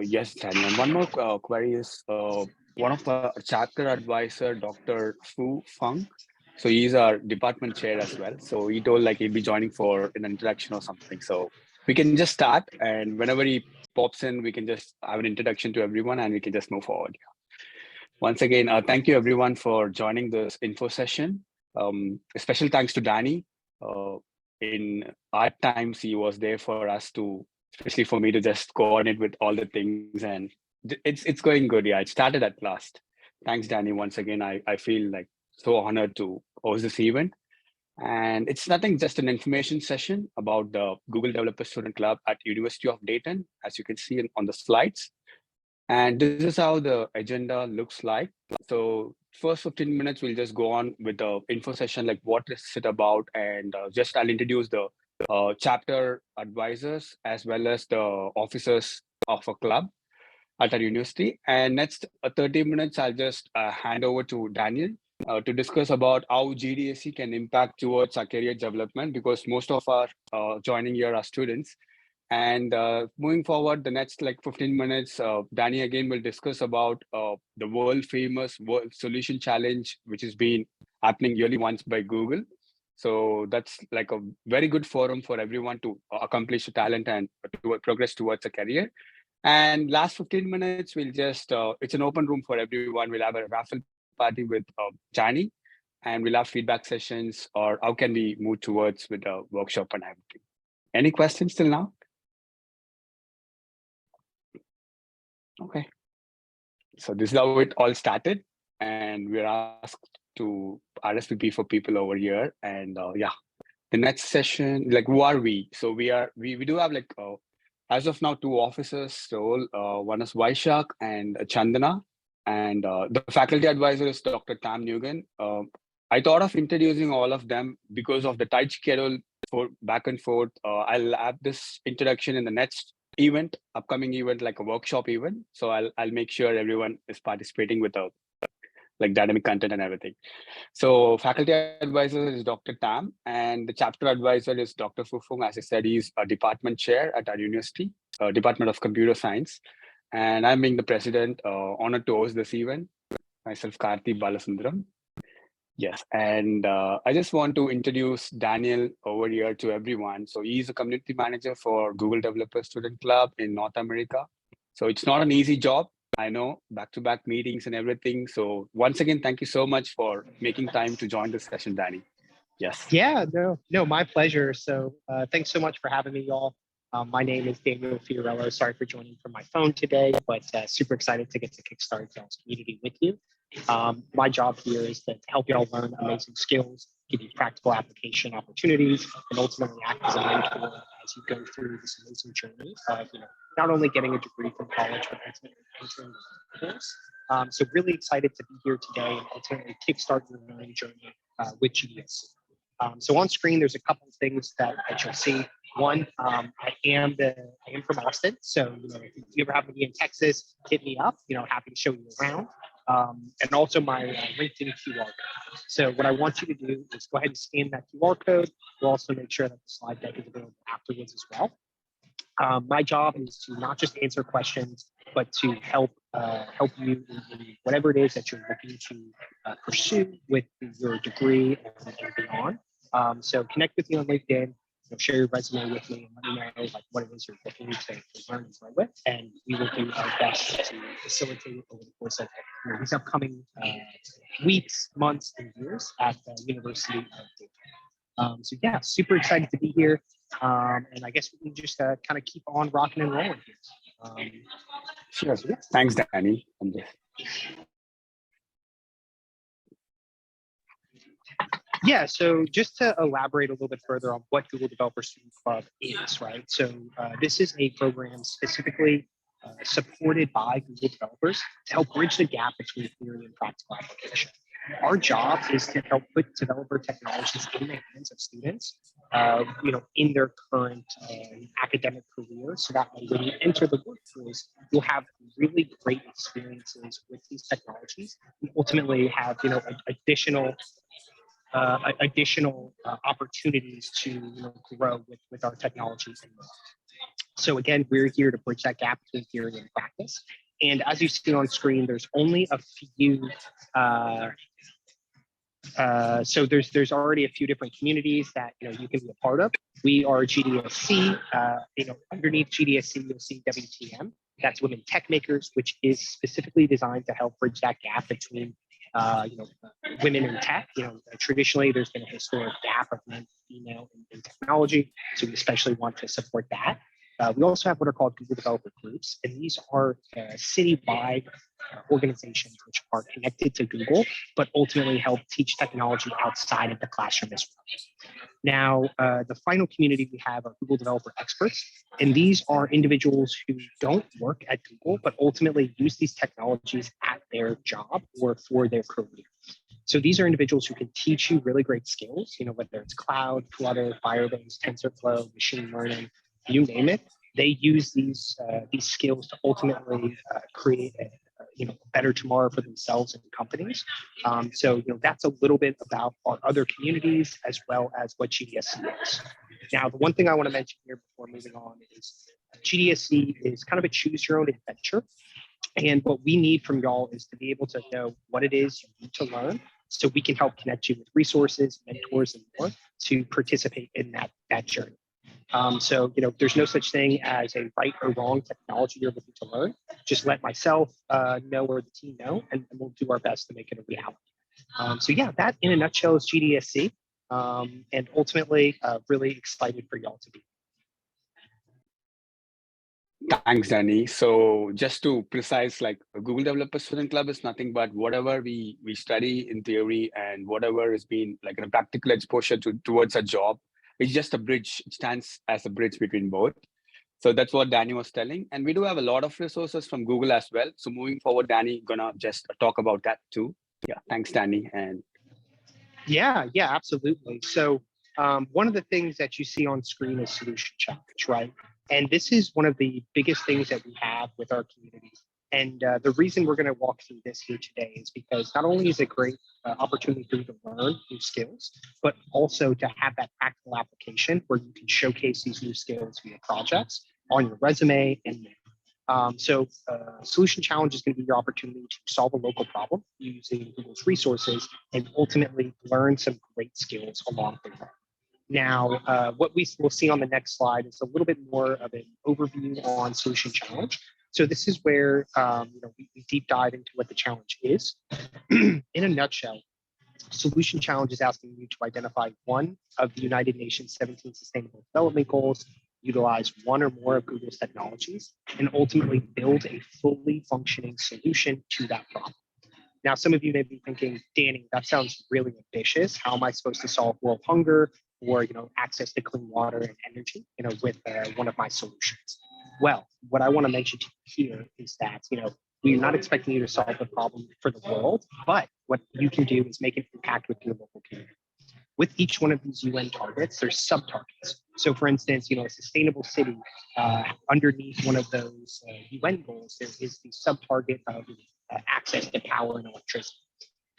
Yes, Danny. And one more query is one of our chapter advisor, Dr. Fu Feng. So he's our department chair as well. So he told like he'll be joining for an introduction or something. So we can just start, and whenever he pops in, we can just have an introduction to everyone, and we can just move forward. Once again, thank you everyone for joining this info session. A special thanks to Danny. In our times, he was there for us to, especially for me to just coordinate with all the things, and it's going good. Yeah, it started at last. Thanks, Danny. Once again, I feel like so honored to host this event. And it's nothing, just an information session about the Google Developer Student Club at University of Dayton, as you can see on the slides. And this is how the agenda looks like. So first 15 minutes, we'll just go on with the info session, like what is it about? And just I'll introduce the chapter advisors as well as the officers of a club at our university. And next 30 minutes, I'll just hand over to Daniel to discuss about how GDSC can impact towards our career development, because most of our joining here are students. And moving forward, the next like 15 minutes, Danny again will discuss about the world famous World Solution Challenge, which has been happening yearly once by Google. So that's like a very good forum for everyone to accomplish a talent and to progress towards a career. And last 15 minutes, we'll just, it's an open room for everyone. We'll have a raffle party with Johnny, and we'll have feedback sessions, or how can we move towards with the workshop and everything. Any questions till now? Okay. So this is how it all started. And we're asked to RSVP for people over here. And yeah, the next session, like who are we? So we do have like, as of now, two officers role. One is Vaishak and Chandana. And the faculty advisor is Dr. Tam Nugent. I thought of introducing all of them because of the tight schedule for back and forth. I'll have this introduction in the next event, upcoming event, like a workshop event. So I'll make sure everyone is participating with a like dynamic content and everything. So faculty advisor is Dr. Tam, and the chapter advisor is Dr. Fufung. As I said, he's a department chair at our university, Department of Computer Science. And I'm being the president, honored to host this event. Myself, Karthi Balasundaram. Yes, and I just want to introduce Daniel over here to everyone. So he's a community manager for Google Developer Student Club in North America. So it's not an easy job. I know, back-to-back meetings and everything. So once again, thank you so much for making time to join this session, Danny. Yes. Yeah, no, my pleasure. So thanks so much for having me, y'all. My name is Daniel Fiorillo. Sorry for joining from my phone today, but super excited to get to kickstart y'all's community with you. My job here is to help y'all learn amazing skills, give you practical application opportunities, and ultimately act as a mentor as you go through this amazing journey of not only getting a degree from college, but ultimately entering the workforce. So really excited to be here today and ultimately kickstart your learning journey with GDSC. So on screen, there's a couple of things that you'll see. One, I am from Austin, so if you ever happen to be in Texas, hit me up. Happy to show you around. And also my LinkedIn QR code. So what I want you to do is go ahead and scan that QR code. We'll also make sure that the slide deck is available afterwards as well. My job is to not just answer questions, but to help you in whatever it is that you're looking to pursue with your degree and beyond. So connect with me on LinkedIn. Share your resume with me and let me know what it is you're looking to learn and grow with, and we will do our best to facilitate it over the course of these upcoming weeks, months, and years at the University of Dayton. So yeah, super excited to be here, and I guess we can just kind of keep on rocking and rolling here. Sure. So, yeah. Thanks, Danny. Yeah, so just to elaborate a little bit further on what Google Developer Student Club is, right? So this is a program specifically supported by Google developers to help bridge the gap between theory and practical application. Our job is to help put developer technologies in the hands of students, in their current academic career, so that when you enter the workforce, you'll have really great experiences with these technologies, and ultimately have additional opportunities to grow with our technology. So again, we're here to bridge that gap between theory and practice. And as you see on screen, there's only a few. So there's already a few different communities that you can be a part of. We are GDSC. Underneath GDSC, you'll see WTM. That's Women Tech Makers, which is specifically designed to help bridge that gap between women in tech. Traditionally there's been a historic gap of men and female in technology, so we especially want to support that. We also have what are called Google Developer Groups, and these are citywide organizations which are connected to Google, but ultimately help teach technology outside of the classroom as well. Now, the final community we have are Google Developer Experts, and these are individuals who don't work at Google, but ultimately use these technologies at their job or for their career. So these are individuals who can teach you really great skills, whether it's cloud, Flutter, Firebase, TensorFlow, machine learning, you name it. They use these skills to ultimately create a better tomorrow for themselves and companies. So that's a little bit about our other communities as well as what GDSC is. Now, the one thing I want to mention here before moving on is GDSC is kind of a choose your own adventure. And what we need from y'all is to be able to know what it is you need to learn, so we can help connect you with resources, mentors, and more to participate in that journey. So there's no such thing as a right or wrong technology you're looking to learn. Just let myself know or the team know, and we'll do our best to make it a reality. So yeah, that in a nutshell is GDSC, and ultimately really excited for y'all to be. Thanks, Danny. So just to precise, like a Google Developer Student Club is nothing but whatever we study in theory and whatever has been like a practical exposure towards a job. It's just a bridge. It stands as a bridge between both. So that's what Danny was telling. And we do have a lot of resources from Google as well. So moving forward, Danny gonna just talk about that too. Yeah, thanks, Danny. And yeah, absolutely. So one of the things that you see on screen is Solution Challenge, right? And this is one of the biggest things that we have with our community. And the reason we're going to walk through this here today is because not only is it a great opportunity for you to learn new skills, but also to have that practical application where you can showcase these new skills via projects on your resume and more. So Solution Challenge is going to be your opportunity to solve a local problem using Google's resources and ultimately learn some great skills along the way. Now, what we will see on the next slide is a little bit more of an overview on Solution Challenge. So this is where we deep dive into what the challenge is. In a nutshell, Solution Challenge is asking you to identify one of the United Nations 17 Sustainable Development Goals, utilize one or more of Google's technologies, and ultimately build a fully functioning solution to that problem. Now, some of you may be thinking, Danny, that sounds really ambitious. How am I supposed to solve world hunger or access to clean water and energy with one of my solutions? Well, what I want to mention to you here is that we're not expecting you to solve the problem for the world, but what you can do is make an impact with your local community. With each one of these UN targets, there's sub-targets. So for instance, a sustainable city, underneath one of those UN goals, there is the sub-target of access to power and electricity.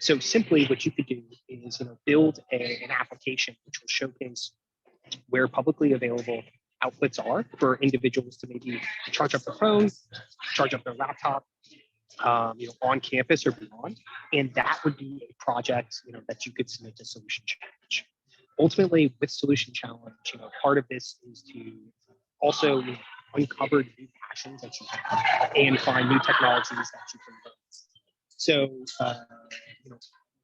So simply what you could do is build an application which will showcase where publicly available outputs are for individuals to maybe charge up their phone, charge up their laptop, on campus or beyond. And that would be a project, that you could submit to Solution Challenge. Ultimately, with Solution Challenge, part of this is to also uncover new passions that you have and find new technologies that you can learn. So,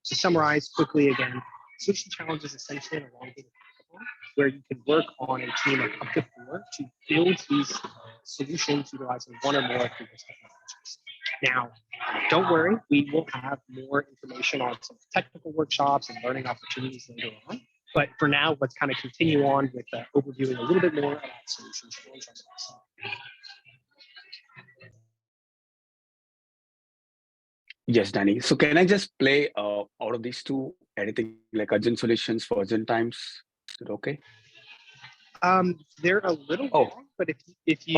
to summarize quickly again, Solution Challenge is essentially an elongated hackathon where you can work on a team of up to 4 to build these solutions utilizing one or more of these technologies. Now, don't worry, we will have more information on some technical workshops and learning opportunities later on. But for now, let's kind of continue on with overviewing a little bit more about Solution Challenge on the next slide. yes, Danny. So can I just play out of these two, anything like urgent solutions for urgent times? Is it okay? They're a little long, but if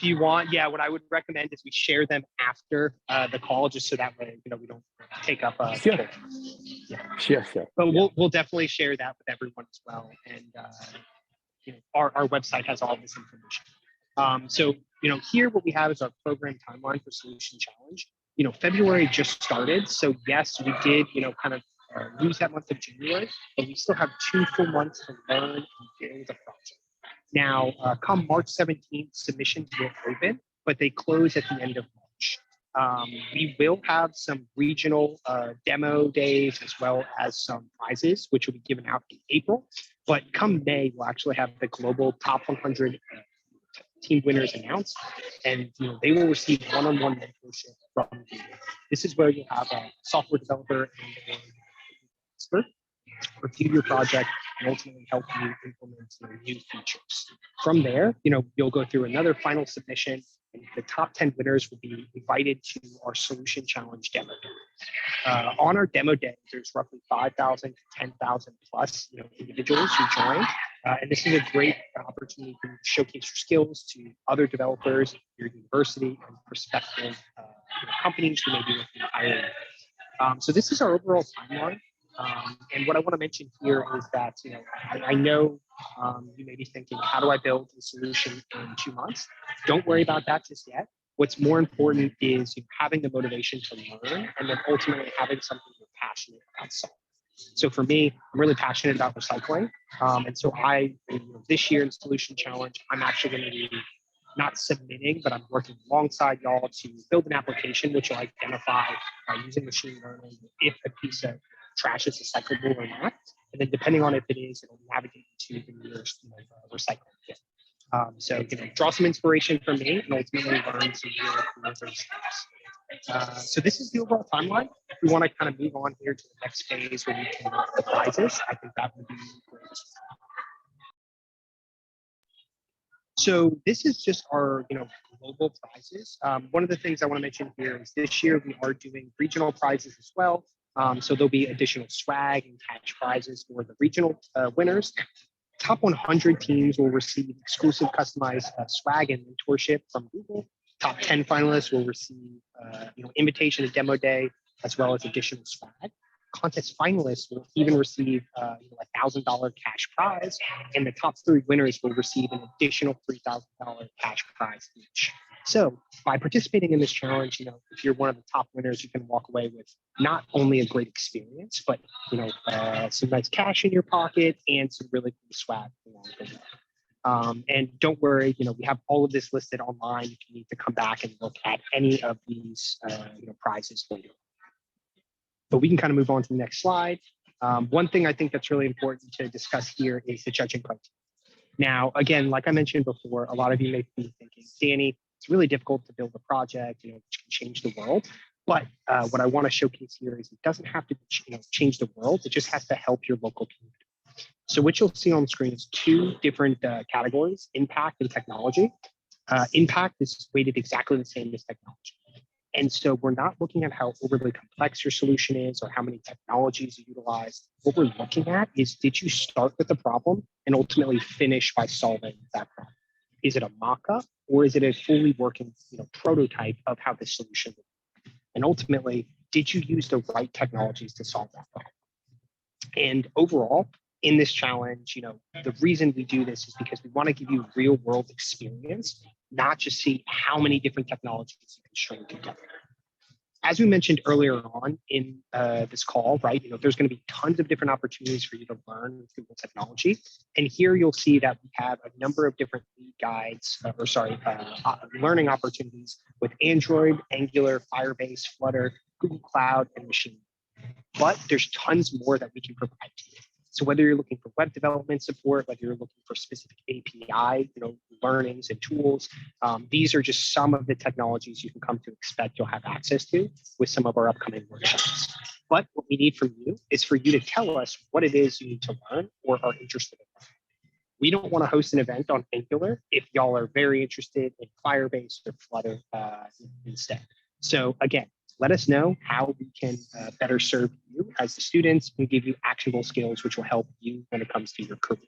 you want, what I would recommend is we share them after the call, just so that way we don't take up. Sure. Sure. But we'll definitely share that with everyone as well, and our website has all this information. So, here what we have is our program timeline for Solution Challenge. February just started. So yes, we did, kind of lose that month of January, but we still have 2 full months to learn and build the project. Now, come March 17th, submissions will open, but they close at the end of March. We will have some regional demo days as well as some prizes, which will be given out in April. But come May, we'll actually have the global top 100 team winners announced, and they will receive one-on-one mentorship from Google. This is where you'll have a software developer and an expert review your project and ultimately help you implement new features. From there, you'll go through another final submission, and the top 10 winners will be invited to our Solution Challenge demo day. On our demo day, there's roughly 5,000 to 10,000 plus individuals who join. And this is a great opportunity to showcase your skills to other developers, your university, and prospective companies who may be looking to hire you. So this is our overall timeline. And what I want to mention here is that, I know you may be thinking, how do I build a solution in 2 months? Don't worry about that just yet. What's more important is having the motivation to learn and then ultimately having something you're passionate about solving. So for me, I'm really passionate about recycling. And so this year in Solution Challenge, I'm actually going to be not submitting, but I'm working alongside y'all to build an application which will identify using machine learning if a piece of trash is recyclable or not. And then depending on if it is, it'll navigate to the nearest recycling bin. So draw some inspiration from me and ultimately learn some really cool things. So this is the overall timeline. If we want to kind of move on here to the next phase where we can work the prizes, I think that would be great. So this is just our global prizes. One of the things I want to mention here is this year we are doing regional prizes as well. So there'll be additional swag and cash prizes for the regional winners. Top 100 teams will receive exclusive customized swag and mentorship from Google. Top 10 finalists will receive invitation to demo day as well as additional swag. Contest finalists will even receive $1,000 cash prize, and the top 3 winners will receive an additional $3,000 cash prize each. So by participating in this challenge, if you're one of the top winners, you can walk away with not only a great experience, but some nice cash in your pocket and some really cool swag along the way. And don't worry, we have all of this listed online if you need to come back and look at any of these prizes later. But we can kind of move on to the next slide. One thing I think that's really important to discuss here is the judging criteria. Now, again, like I mentioned before, a lot of you may be thinking, Danny, it's really difficult to build a project, which can change the world. But what I want to showcase here is it doesn't have to change the world. It just has to help your local community. So what you'll see on the screen is 2 different categories, impact and technology. Impact is weighted exactly the same as technology. And so we're not looking at how overly complex your solution is or how many technologies you utilize. What we're looking at is, did you start with the problem and ultimately finish by solving that problem? Is it a mock-up or is it a fully working prototype of how this solution would work? And ultimately, did you use the right technologies to solve that problem? And overall, in this challenge, the reason we do this is because we want to give you real world experience, not just see how many different technologies you can string together. As we mentioned earlier on in this call, right, there's going to be tons of different opportunities for you to learn with Google technology. And here you'll see that we have a number of different lead guides, learning opportunities with Android, Angular, Firebase, Flutter, Google Cloud, and machine. But there's tons more that we can provide to you. So whether you're looking for web development support, whether you're looking for specific API, learnings and tools, these are just some of the technologies you can come to expect you'll have access to with some of our upcoming workshops. But what we need from you is for you to tell us what it is you need to learn or are interested in. We don't want to host an event on Angular if y'all are very interested in Firebase or Flutter instead. So again, let us know how we can better serve you as the students and give you actionable skills, which will help you when it comes to your career.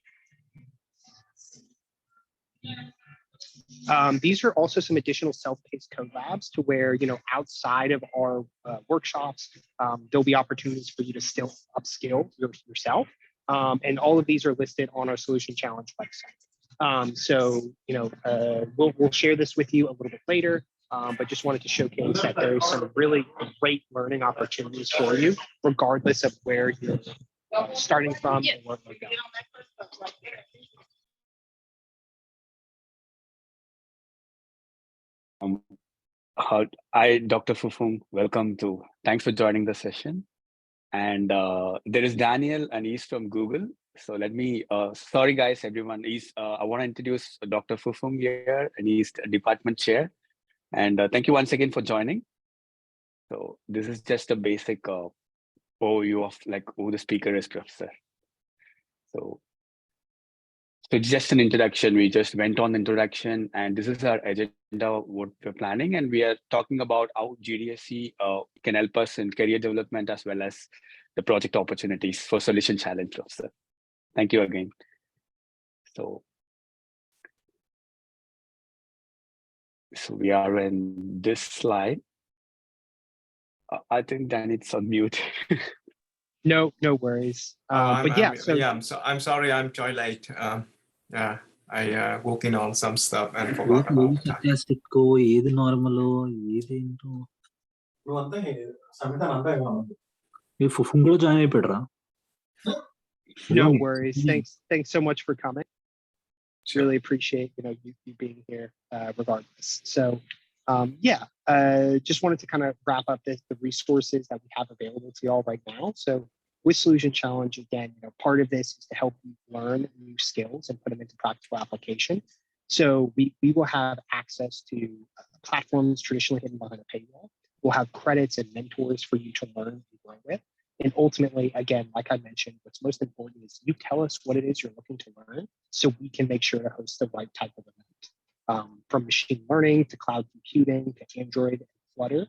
These are also some additional self-paced code labs to where, outside of our workshops, there'll be opportunities for you to still upskill yourself. And all of these are listed on our Solution Challenge website. So, we'll share this with you a little bit later, but just wanted to showcase that there's some really great learning opportunities for you, regardless of where you're starting from and where you're going. Dr. Fufung, thanks for joining the session. And there is Daniel, and he's from Google. So let me, sorry guys, everyone. I want to introduce Dr. Fufung here, and he's the department chair. And thank you once again for joining. So this is just a basic overview of like who the speaker is, Professor. So it's just an introduction. We just went on the introduction, and this is our agenda, what we're planning. And we are talking about how GDSC can help us in career development as well as the project opportunities for solution challenge, Professor. Thank you again. So we are in this slide. I think Dan, it's on mute. No worries. But yeah, I'm sorry, I'm joined late. I working on some stuff and forgot about that. No worries. Thanks so much for coming. Sure. Really appreciate you being here regardless. So just wanted to kind of wrap up the resources that we have available to y'all right now. So with Solution Challenge, again, part of this is to help you learn new skills and put them into practical application. So we will have access to platforms traditionally hidden behind a paywall. We'll have credits and mentors for you to learn and grow with. And ultimately, again, like I mentioned, what's most important is you tell us what it is you're looking to learn so we can make sure to host the right type of event. From machine learning to cloud computing to Android and Flutter,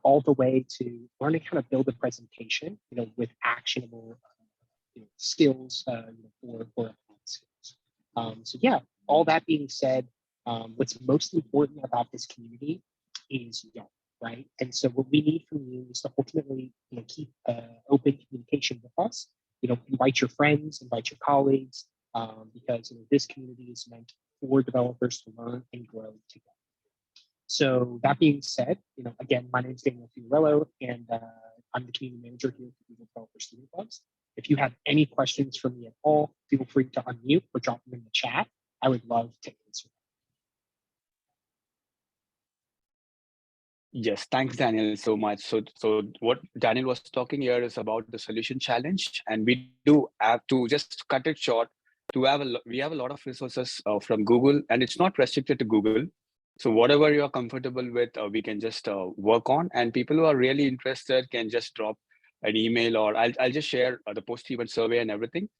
all the way to learning how to build a presentation, with actionable skills for skills. So yeah, all that being said, what's most important about this community is y'all. Right. And so what we need from you is to ultimately keep open communication with us. Invite your friends, invite your colleagues, because this community is meant for developers to learn and grow together. So that being said, again, my name is Daniel Fiorillo, and I'm the community manager here for Google Developer Student Clubs. If you have any questions for me at all, feel free to unmute or drop them in the chat. I would love to answer. Yes, thanks, Daniel, so much. So what Daniel was talking here is about the solution challenge, and we do have to just cut it short. We have a lot of resources from Google, and it's not restricted to Google. So whatever you're comfortable with, we can just work on. And people who are really interested can just drop an email, or I'll just share the post-event survey and everything.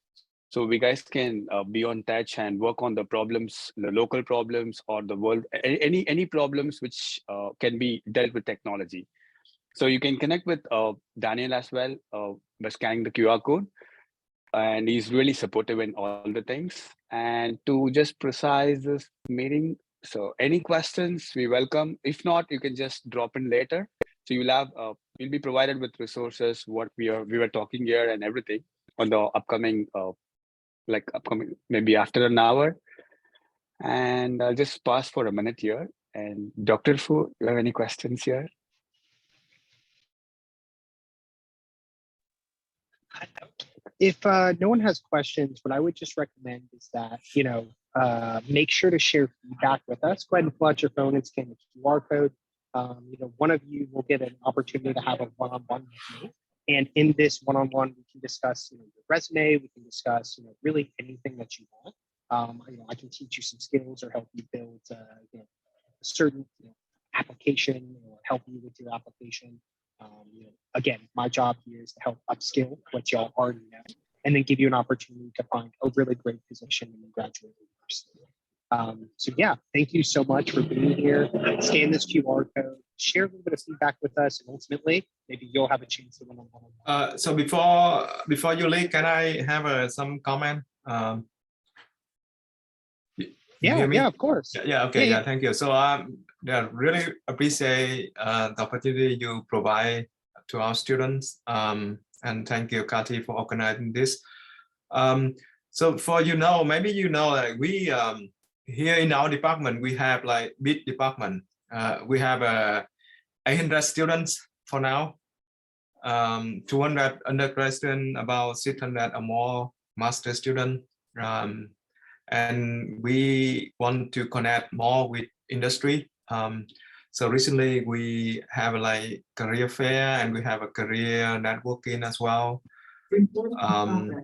So we guys can be on touch and work on the problems, the local problems, or the world, any problems which can be dealt with technology. So you can connect with Daniel as well by scanning the QR code. And he's really supportive in all the things. And to just precise this meeting, so any questions we welcome. If not, you can just drop in later. So you'll be provided with resources, what we were talking here and everything on the upcoming maybe after an hour. And I'll just pause for a minute here. And Dr. Fu, you have any questions here? If no one has questions, what I would just recommend is that, make sure to share feedback with us. Go ahead and pull out your phone and scan the QR code. One of you will get an opportunity to have a one-on-one with me. And in this one-on-one, we can discuss your resume. We can discuss really anything that you want. I can teach you some skills or help you build a certain application or help you with your application. Again, my job here is to help upskill what y'all already know, and then give you an opportunity to find a really great position when you graduate university. So yeah, thank you so much for being here. Scan this QR code, share a little bit of feedback with us, and ultimately, maybe you'll have a chance to one-on-one. So before you leave, can I have some comment? Yeah, of course. Yeah, okay, yeah, thank you. So really appreciate the opportunity you provide to our students, and thank you, Kati, for organizing this. So for maybe like we here in our department we have like big department. We have 800 students for now. 200 undergrad students, about 600 or more master students. And we want to connect more with industry. So recently we have like career fair and we have a career networking as well.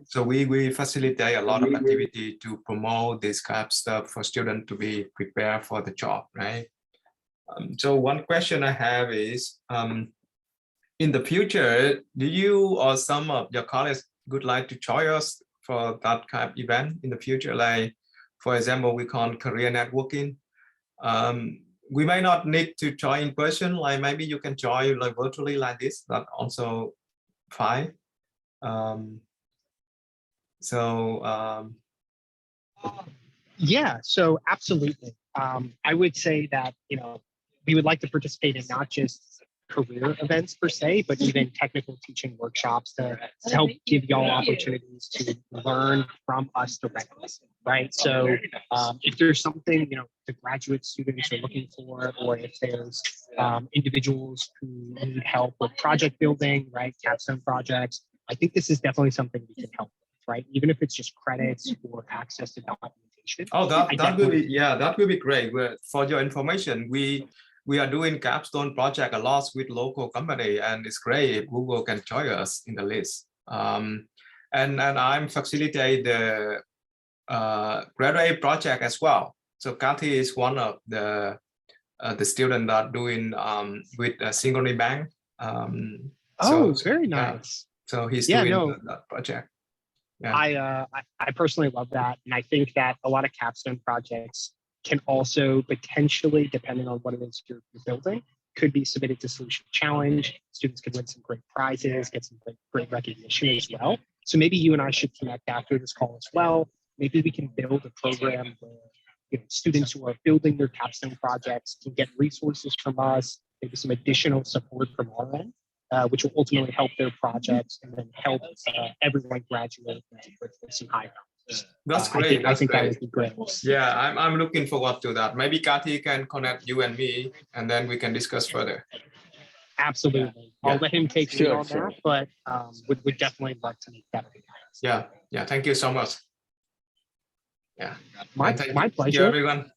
So we facilitate a lot of activity to promote this kind of stuff for students to be prepared for the job, right? So one question I have is, in the future, do you or some of your colleagues would like to join us for that kind of event in the future? Like, for example, we call career networking. We may not need to join in person, like maybe you can join like virtually like this, that's also fine. Yeah, so absolutely. I would say that, we would like to participate in not just career events per se, but even technical teaching workshops to help give y'all opportunities to learn from us directly, right? So if there's something, the graduate students are looking for, or if there's individuals who need help with project building, right, capstone projects, I think this is definitely something we can help with, right? Even if it's just credits or access to documentation. Oh, that will be, yeah, that will be great. For your information, we are doing capstone project a lot with local company, and it's great if Google can join us in the list. And I'm facilitate the graduate project as well. So Kathy is one of the student that doing with Synchrony Bank. Very nice. So he's doing that project. Yeah. I personally love that, and I think that a lot of capstone projects can also potentially, depending on what it is you're building, could be submitted to Solution Challenge. Students could win some great prizes, get some great recognition as well. So maybe you and I should connect after this call as well. Maybe we can build a program where students who are building their capstone projects can get resources from us, maybe some additional support from our end, which will ultimately help their projects and then help everyone graduate with some high numbers. That's great. I think that would be great. Yeah, I'm looking forward to that. Maybe Kathy can connect you and me, and then we can discuss further. Absolutely. Yeah. I'll let him take lead on that, but would definitely love to make that a reality. Yeah. Thank you so much. Yeah. My Thank pleasure. you, everyone.